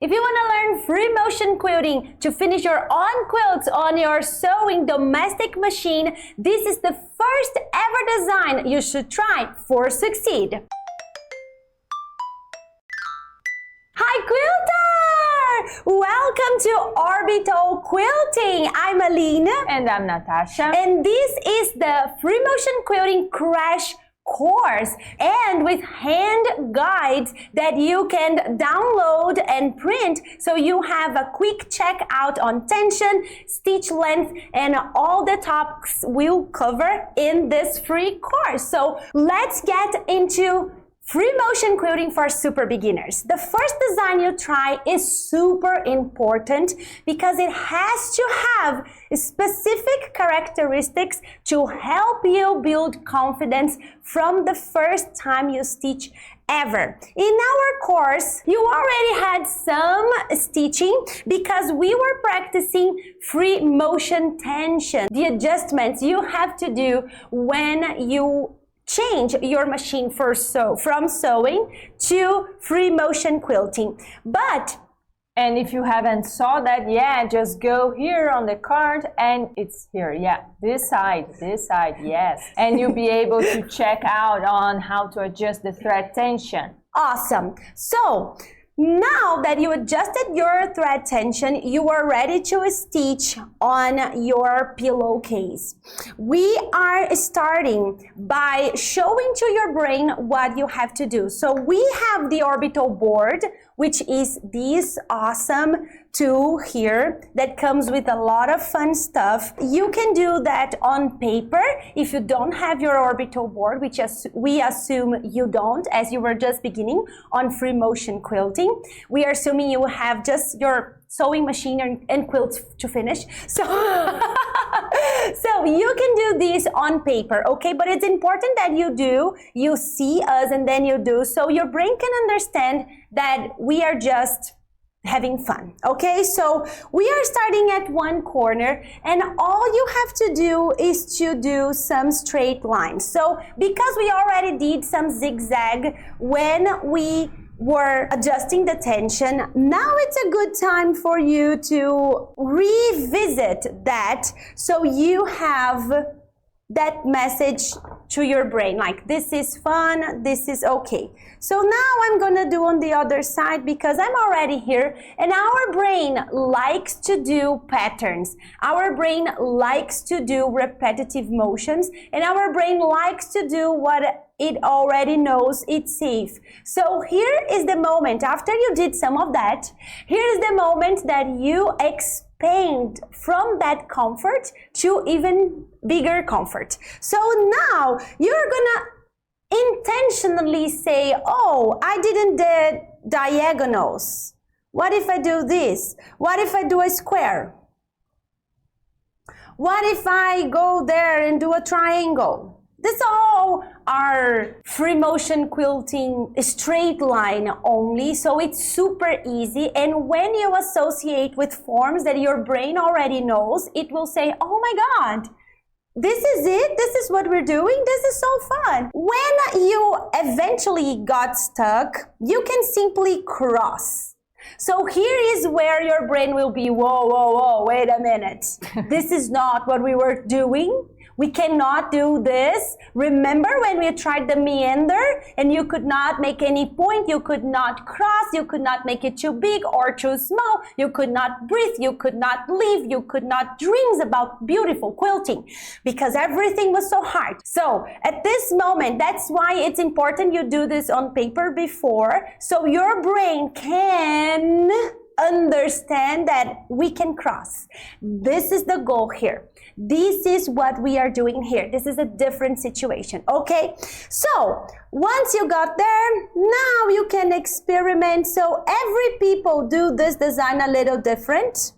If you want to learn free motion quilting to finish your own quilts on your sewing domestic machine, this is the first ever design you should try for succeed. Hi Quilter! Welcome to Orbital Quilting. I'm Aline. And I'm Natasha. And this is the Free Motion Quilting Crash course, and with hand guides that you can download and print, so you have a quick checkout on tension, stitch length, and all the topics we'll cover in this free course. So let's get into free motion quilting for super beginners. The first design you try is super important because it has to have specific characteristics to help you build confidence from the first time you stitch ever. In our course, you already had some stitching because we were practicing free motion tension, the adjustments you have to do when you change your machine from sewing to free motion quilting. And if you haven't saw that yet, just go here on the card and it's here. Yeah, this side, yes. And you'll be able to check out on how to adjust the thread tension. Awesome. So now that you adjusted your thread tension, you are ready to stitch on your pillowcase. We are starting by showing to your brain what you have to do. So we have the orbital board, which is this awesome tool here that comes with a lot of fun stuff. You can do that on paper if you don't have your orbital board, which we assume you don't, as you were just beginning on free motion quilting. We are assuming you have just your sewing machine and quilts to finish. So, so you can do this on paper, okay? But it's important that you see us and then you do, so your brain can understand that we are just having fun, okay? So we are starting at one corner and all you have to do is to do some straight lines. So because we already did some zigzag when we were adjusting the tension, now it's a good time for you to revisit that so you have that message to your brain, like this is fun, this is okay. So now I'm gonna do on the other side because I'm already here, and our brain likes to do patterns. Our brain likes to do repetitive motions, and our brain likes to do what it already knows it's safe. So here is the moment, after you did some of that, here is the moment that you expand from that comfort to even bigger comfort. So now you're gonna intentionally say, oh, I didn't do diagonals. What if I do this? What if I do a square? What if I go there and do a triangle? This all are free motion quilting straight line only, so it's super easy. And when you associate with forms that your brain already knows, it will say, oh my God, this is it? This is what we're doing? This is so fun. When you eventually got stuck, you can simply cross. So here is where your brain will be, whoa, whoa, whoa, wait a minute. This is not what we were doing. We cannot do this. Remember when we tried the meander and you could not make any point, you could not cross, you could not make it too big or too small, you could not breathe, you could not leave, you could not dream about beautiful quilting because everything was so hard. So at this moment, that's why it's important you do this on paper before, so your brain can understand that we can cross. This is the goal here. This is what we are doing here. This is a different situation, okay? So once you got there, now you can experiment. So every people do this design a little different.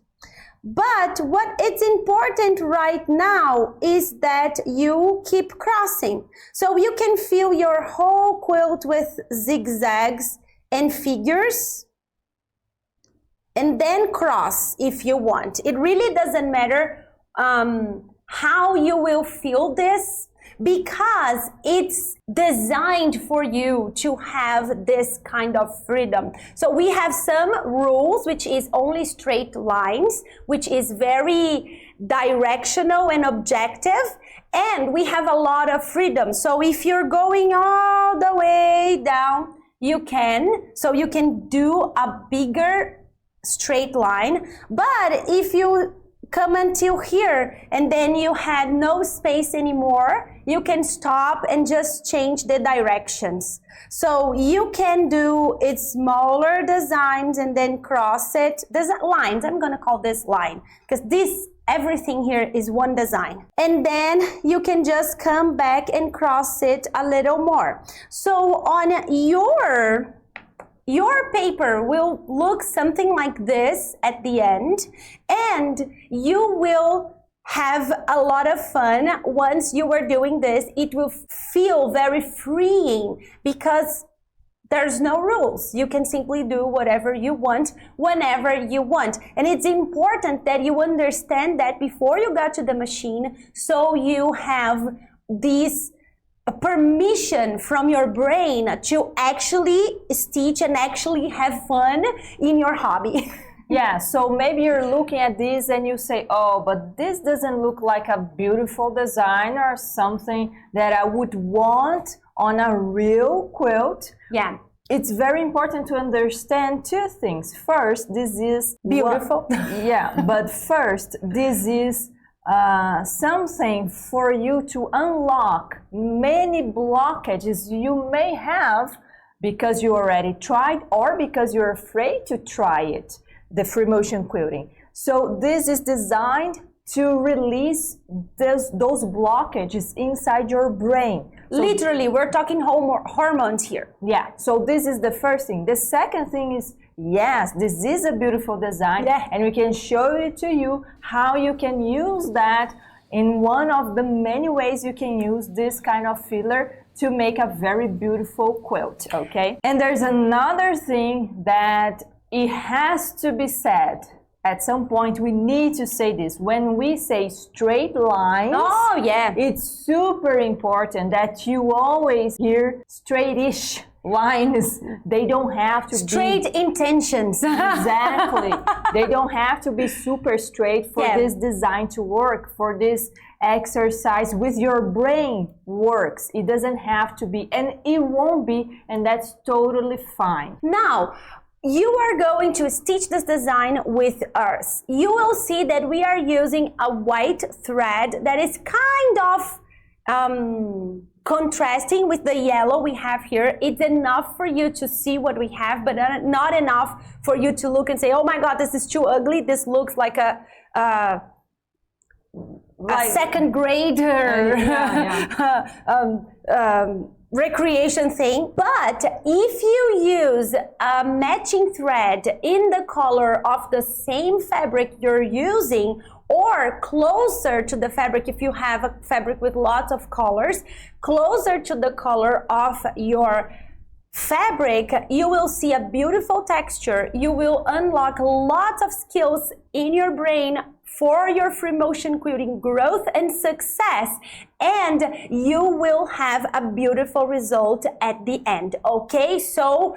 But what it's important right now is that you keep crossing. So you can fill your whole quilt with zigzags and figures, and then cross if you want. It really doesn't matter how you will feel this. because it's designed for you to have this kind of freedom. So we have some rules, which is only straight lines, which is very directional and objective, and we have a lot of freedom. So if you're going all the way down, you can do a bigger straight line. But if you come until here and then you had no space anymore, you can stop and just change the directions. So you can do it smaller designs and then cross it. Lines, I'm gonna call this line, because everything here is one design. And then you can just come back and cross it a little more. So on your paper will look something like this at the end, and you will have a lot of fun once you are doing this. It will feel very freeing because there's no rules. You can simply do whatever you want, whenever you want. And it's important that you understand that before you got to the machine, so you have this permission from your brain to actually stitch and actually have fun in your hobby. Yeah, so maybe you're looking at this and you say, oh, but this doesn't look like a beautiful design or something that I would want on a real quilt. Yeah. It's very important to understand two things. First, this is beautiful. Yeah, but first, this is something for you to unlock many blockages you may have because you already tried or because you're afraid to try it, the free-motion quilting. So this is designed to release those blockages inside your brain. So literally, we're talking hormones here. Yeah, so this is the first thing. The second thing is, yes, this is a beautiful design, yeah, and we can show it to you how you can use that in one of the many ways you can use this kind of filler to make a very beautiful quilt, okay? And there's another thing that it has to be said. At some point, we need to say this. When we say straight lines, oh yeah, it's super important that you always hear straightish lines. They don't have to straight intentions. Exactly. They don't have to be super straight for this design to work, for this exercise with your brain works. It doesn't have to be, and it won't be, and that's totally fine. Now, you are going to stitch this design with us. You will see that we are using a white thread that is kind of contrasting with the yellow we have here. It's enough for you to see what we have, but not enough for you to look and say, oh my God, this is too ugly. This looks like a second grader recreation thing. But if you use a matching thread in the color of the same fabric you're using, or closer to the fabric, if you have a fabric with lots of colors, closer to the color of your fabric, you will see a beautiful texture. You will unlock lots of skills in your brain for your free motion quilting growth and success, and you will have a beautiful result at the end. Okay, so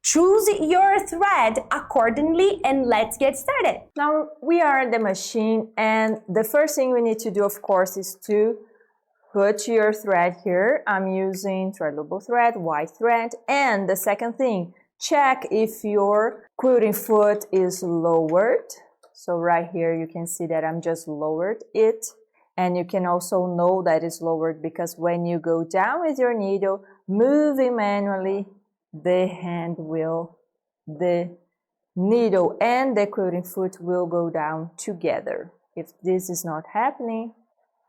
choose your thread accordingly and let's get started. Now we are at the machine, and the first thing we need to do, of course, is to put your thread here. I'm using threadable thread, white thread. And the second thing, check if your quilting foot is lowered. So right here you can see that I'm just lowered it, and you can also know that it's lowered because when you go down with your needle, moving manually, the needle and the quilting foot will go down together. If this is not happening,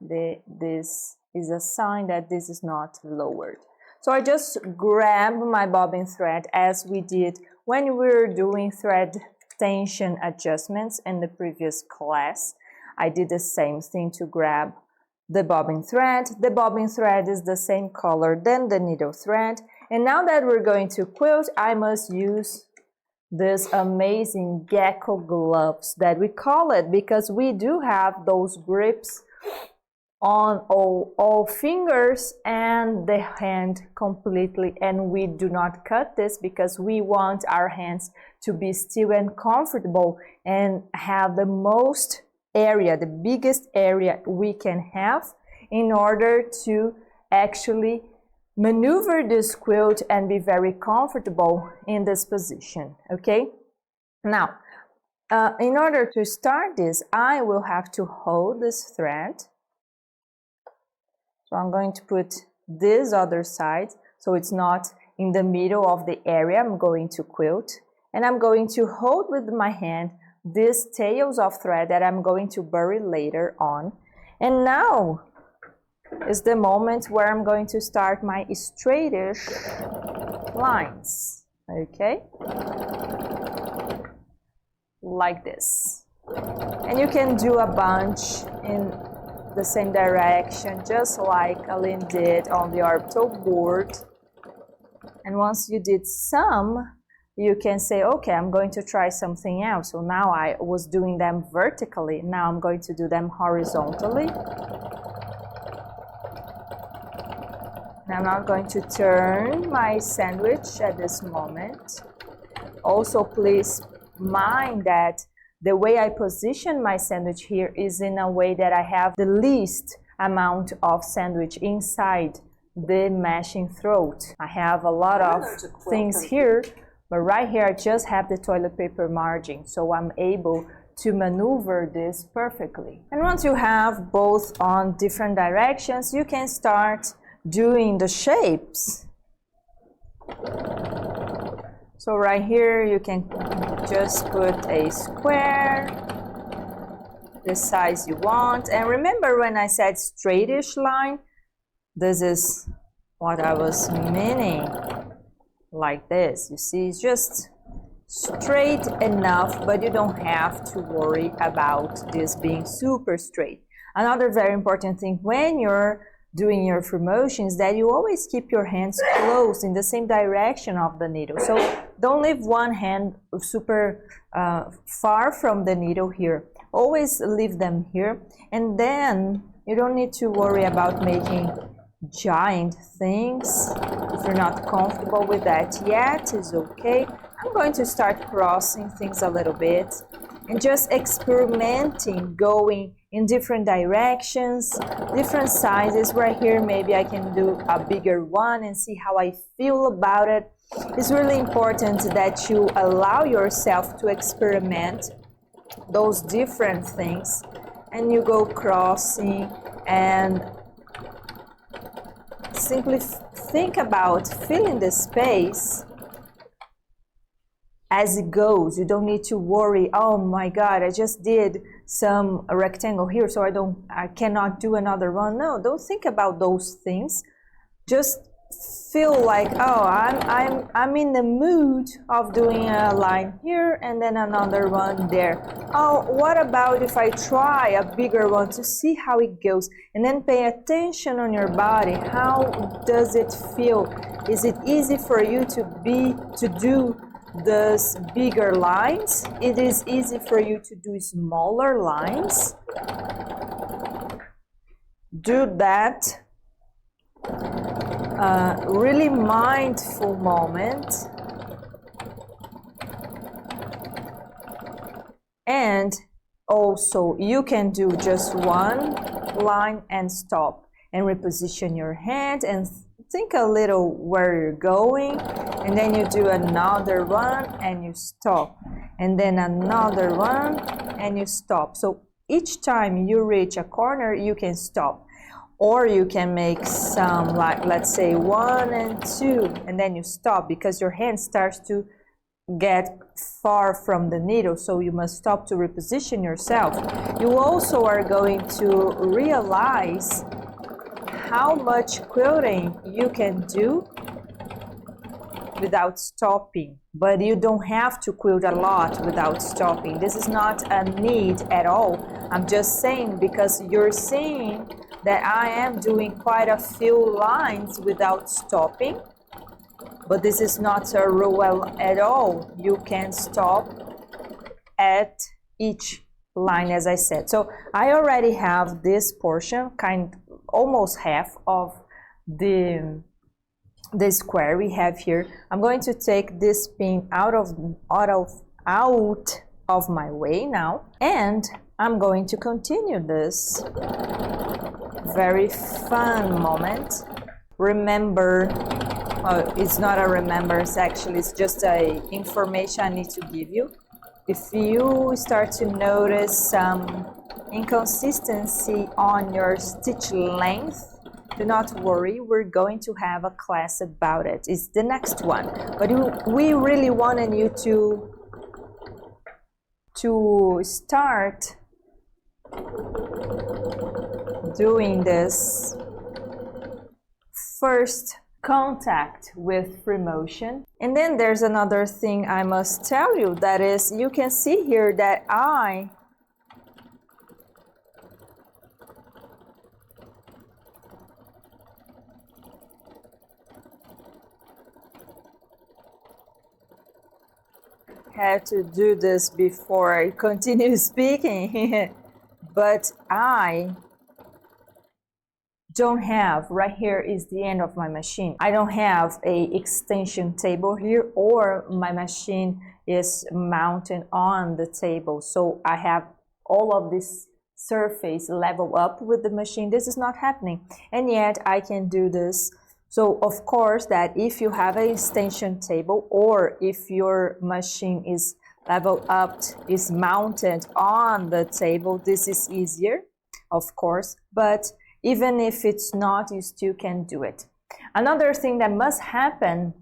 this is a sign that this is not lowered. So I just grab my bobbin thread as we did when we were doing thread tension adjustments in the previous class. I did the same thing to grab the bobbin thread. The bobbin thread is the same color than the needle thread. And now that we're going to quilt, I must use this amazing gecko gloves that we call it, because we do have those grips on all fingers and the hand completely, and we do not cut this because we want our hands to be still and comfortable and have the most area, the biggest area we can have in order to actually maneuver this quilt and be very comfortable in this position. Okay, now in order to start this, I will have to hold this thread. So I'm going to put this other side so it's not in the middle of the area I'm going to quilt, and I'm going to hold with my hand these tails of thread that I'm going to bury later on. And now is the moment where I'm going to start my straightish lines. Okay, like this. And you can do a bunch in the same direction, just like Aline did on the orbital board. And once you did some, you can say, okay, I'm going to try something else. So now I was doing them vertically, now I'm going to do them horizontally. And I'm not going to turn my sandwich at this moment. Also, please mind that the way I position my sandwich here is in a way that I have the least amount of sandwich inside the meshing throat. I have a lot of things here, but right here I just have the toilet paper margin, so I'm able to maneuver this perfectly. And once you have both on different directions, you can start doing the shapes. So right here you can just put a square, the size you want. And remember when I said straightish line, this is what I was meaning, like this. You see, it's just straight enough, but you don't have to worry about this being super straight. Another very important thing when you're doing your Free-Motion is that you always keep your hands close in the same direction of the needle. So don't leave one hand super far from the needle here. Always leave them here, and then you don't need to worry about making giant things. If you're not comfortable with that yet, it's okay. I'm going to start crossing things a little bit and just experimenting, going in different directions, different sizes. Right here, maybe I can do a bigger one and see how I feel about it. It's really important that you allow yourself to experiment those different things, and you go crossing and simply think about filling the space as it goes. You don't need to worry, oh my God, I just did some rectangle here, so I cannot do another one. No, don't think about those things. Just feel like, oh, I'm in the mood of doing a line here and then another one there. Oh, what about if I try a bigger one to see how it goes? And then pay attention on your body. How does it feel? Is it easy for you to do those bigger lines? It is easy for you to do smaller lines. Do that. Really mindful moment. And also you can do just one line and stop and reposition your hand and think a little where you're going, and then you do another one and you stop, and then another one and you stop. So each time you reach a corner you can stop, or you can make some, like let's say 1 and 2, and then you stop because your hand starts to get far from the needle, so you must stop to reposition yourself. You also are going to realize how much quilting you can do without stopping, but you don't have to quilt a lot without stopping. This is not a need at all. I'm just saying because you're seeing that I am doing quite a few lines without stopping, but this is not a rule at all. You can stop at each line, as I said. So I already have this portion, almost half of the square we have here. I'm going to take this pin out of my way now, and I'm going to continue this very fun moment. Remember, it's not a remembrance, actually, it's just a information I need to give you. If you start to notice some inconsistency on your stitch length, do not worry, we're going to have a class about it. It's the next one. But we really wanted you to start doing this first contact with Free-Motion. And then there's another thing I must tell you, that is, you can see here that I had to do this before I continue speaking, but I don't have, right here is the end of my machine. I don't have a extension table here, or my machine is mounted on the table. So I have all of this surface level up with the machine. This is not happening, and yet I can do this. So of course that if you have an extension table, or if your machine is level up, is mounted on the table, this is easier, of course, but even if it's not, you still can do it. Another thing that must happen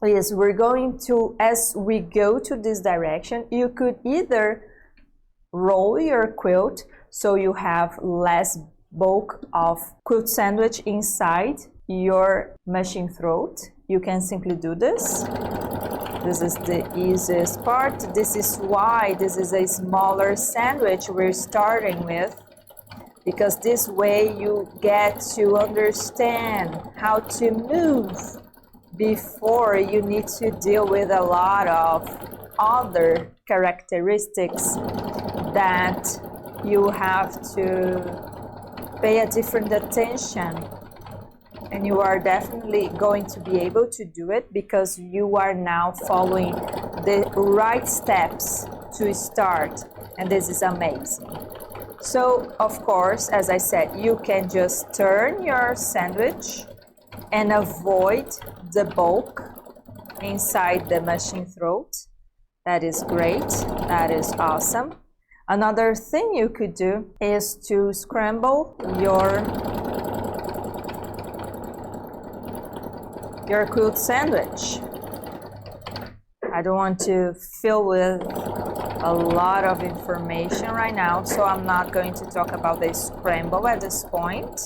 is we're going to, as we go to this direction, you could either roll your quilt so you have less bulk of quilt sandwich inside your machine throat. You can simply do this. This is the easiest part. This is why this is a smaller sandwich we're starting with, because this way you get to understand how to move before you need to deal with a lot of other characteristics that you have to pay a different attention. And you are definitely going to be able to do it because you are now following the right steps to start, and this is amazing. So, of course, as I said, you can just turn your sandwich and avoid the bulk inside the machine throat. That is great. That is awesome. Another thing you could do is to scramble your quilt sandwich. I don't want to fill with a lot of information right now, so I'm not going to talk about the scramble at this point.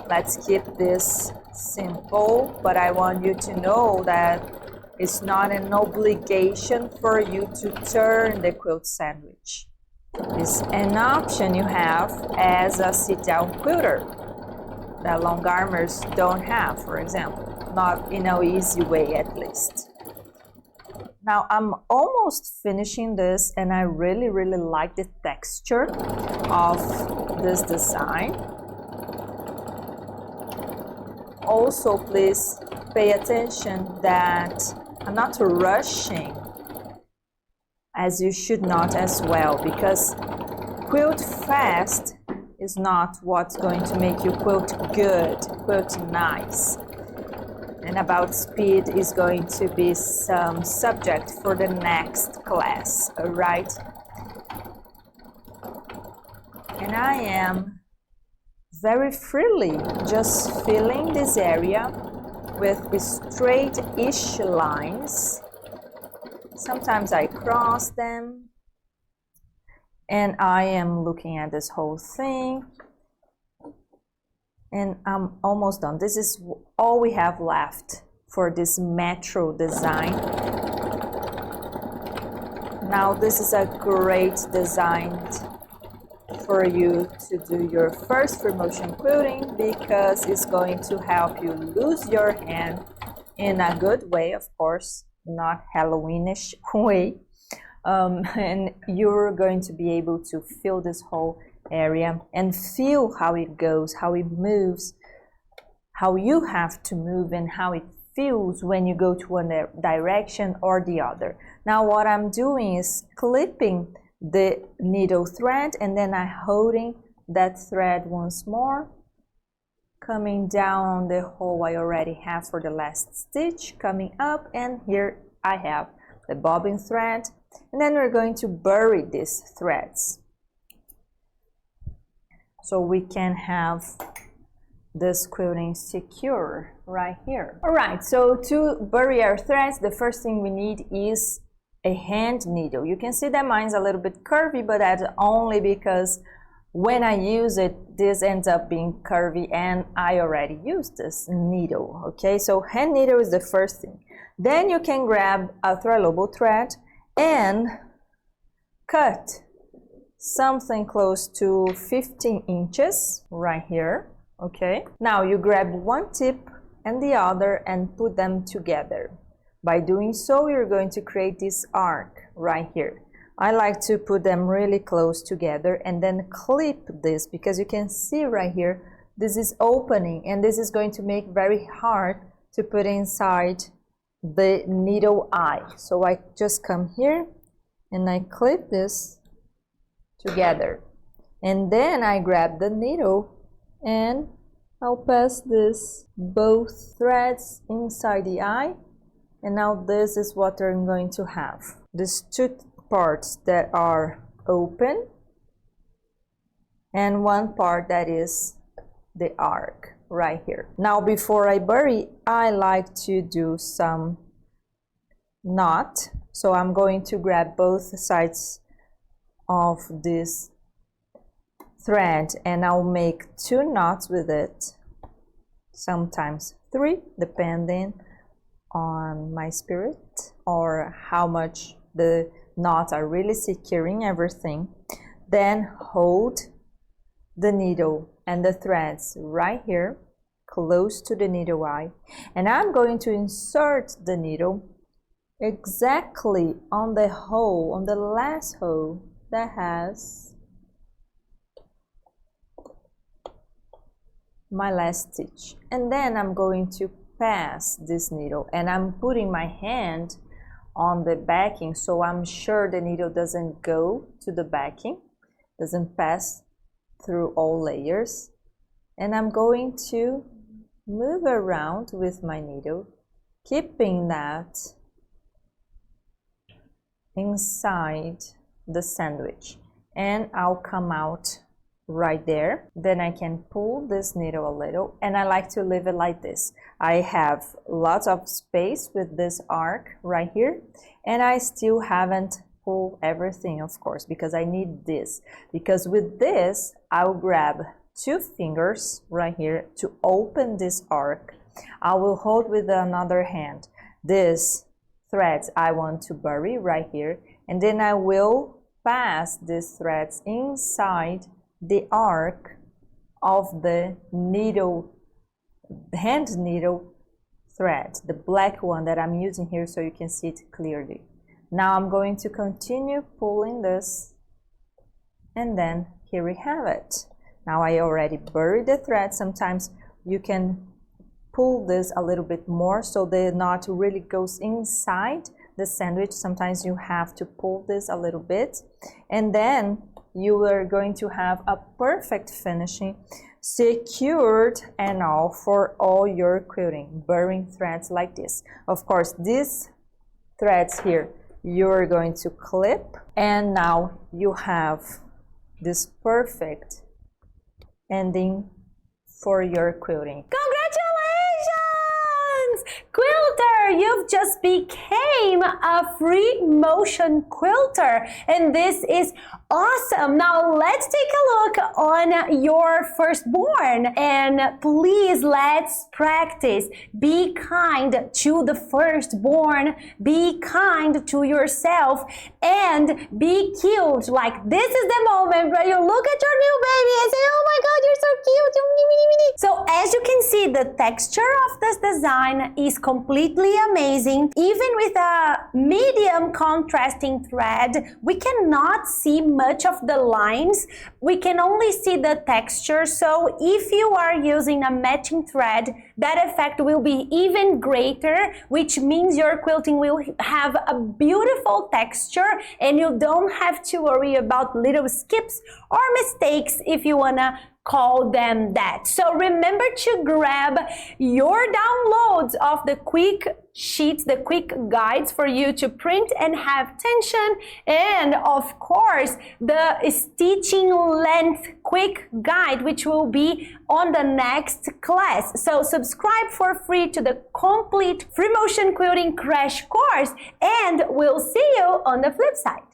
Let's keep this simple, but I want you to know that it's not an obligation for you to turn the quilt sandwich. It's an option you have as a sit-down quilter that long armers don't have, for example. Not in an easy way, at least. Now I'm almost finishing this, and I really like the texture of this design. Also, please pay attention that I'm not rushing, as you should not as well, because quilt fast is not what's going to make you quilt good, quilt nice. And about speed is going to be some subject for the next class, all right? And I am very freely just filling this area with straight-ish lines. Sometimes I cross them, and I am looking at this whole thing. And I'm almost done. This is all we have left for this metro design. Now this is a great design for you to do your first Free-Motion quilting, because it's going to help you lose your hand in a good way, of course, not Halloweenish way. and you're going to be able to feel this whole area and feel how it goes, how it moves, how you have to move, and how it feels when you go to one direction or the other. Now what I'm doing is clipping the needle thread, and then I'm holding that thread once more, coming down the hole I already have for the last stitch, coming up, and here I have the bobbin thread, and then we're going to bury these threads so we can have this quilting secure right here. All right, so to bury our threads, the first thing we need is a hand needle. You can see that mine's a little bit curvy, but that's only because when I use it, this ends up being curvy, and I already used this needle. Okay, so hand needle is the first thing. Then you can grab a threadable thread and cut something close to 15 inches right here. Okay, now you grab one tip and the other and put them together. By doing so, you're going to create this arc right here. I like to put them really close together and then clip this, because you can see right here, this is opening, and this is going to make very hard to put inside the needle eye. So I just come here and I clip this together, and then I grab the needle and I'll pass this both threads inside the eye, and now this is what I'm going to have. These two parts that are open and one part that is the arc right here. Now before I bury, I like to do some knot, so I'm going to grab both sides of this thread and I'll make 2 knots with it, sometimes 3, depending on my spirit or how much the knots are really securing everything. Then hold the needle and the threads right here close to the needle eye, and I'm going to insert the needle exactly on the hole, on the last hole that has my last stitch, and then I'm going to pass this needle, and I'm putting my hand on the backing so I'm sure the needle doesn't go to the backing, doesn't pass through all layers, and I'm going to move around with my needle, keeping that inside the sandwich, and I'll come out right there. Then I can pull this needle a little, and I like to leave it like this. I have lots of space with this arc right here, and I still haven't pulled everything, of course, because I need this, because with this I'll grab 2 fingers right here to open this arc. I will hold with another hand this threads I want to bury right here, and then I will pass these threads inside the arc of the needle, hand needle thread, the black one that I'm using here so you can see it clearly. Now I'm going to continue pulling this, and then here we have it. Now I already buried the thread. Sometimes you can pull this a little bit more so the knot really goes inside the sandwich. Sometimes you have to pull this a little bit, and then you are going to have a perfect finishing, secured and all, for all your quilting, burying threads like this. Of course, these threads here you're going to clip, and now you have this perfect ending for your quilting. Congratulations! Quilter, you've just became a free motion quilter, and this is awesome. Now let's take a look on your firstborn, and please let's practice. Be kind to the firstborn, be kind to yourself, and be cute. Like, this is the moment where you look at your new baby and say, oh my god, you're so cute. So as you can see, the texture of this design is completely amazing. Even with a medium contrasting thread, we cannot see much of the lines. We can only see the texture. So if you are using a matching thread, that effect will be even greater, which means your quilting will have a beautiful texture and you don't have to worry about little skips or mistakes, if you wanna call them that. So remember to grab your downloads of the quick sheets, the quick guides for you to print and have tension, and of course the stitching length quick guide, which will be on the next class. So subscribe for free to the complete Free-Motion Quilting crash course, and we'll see you on the flip side.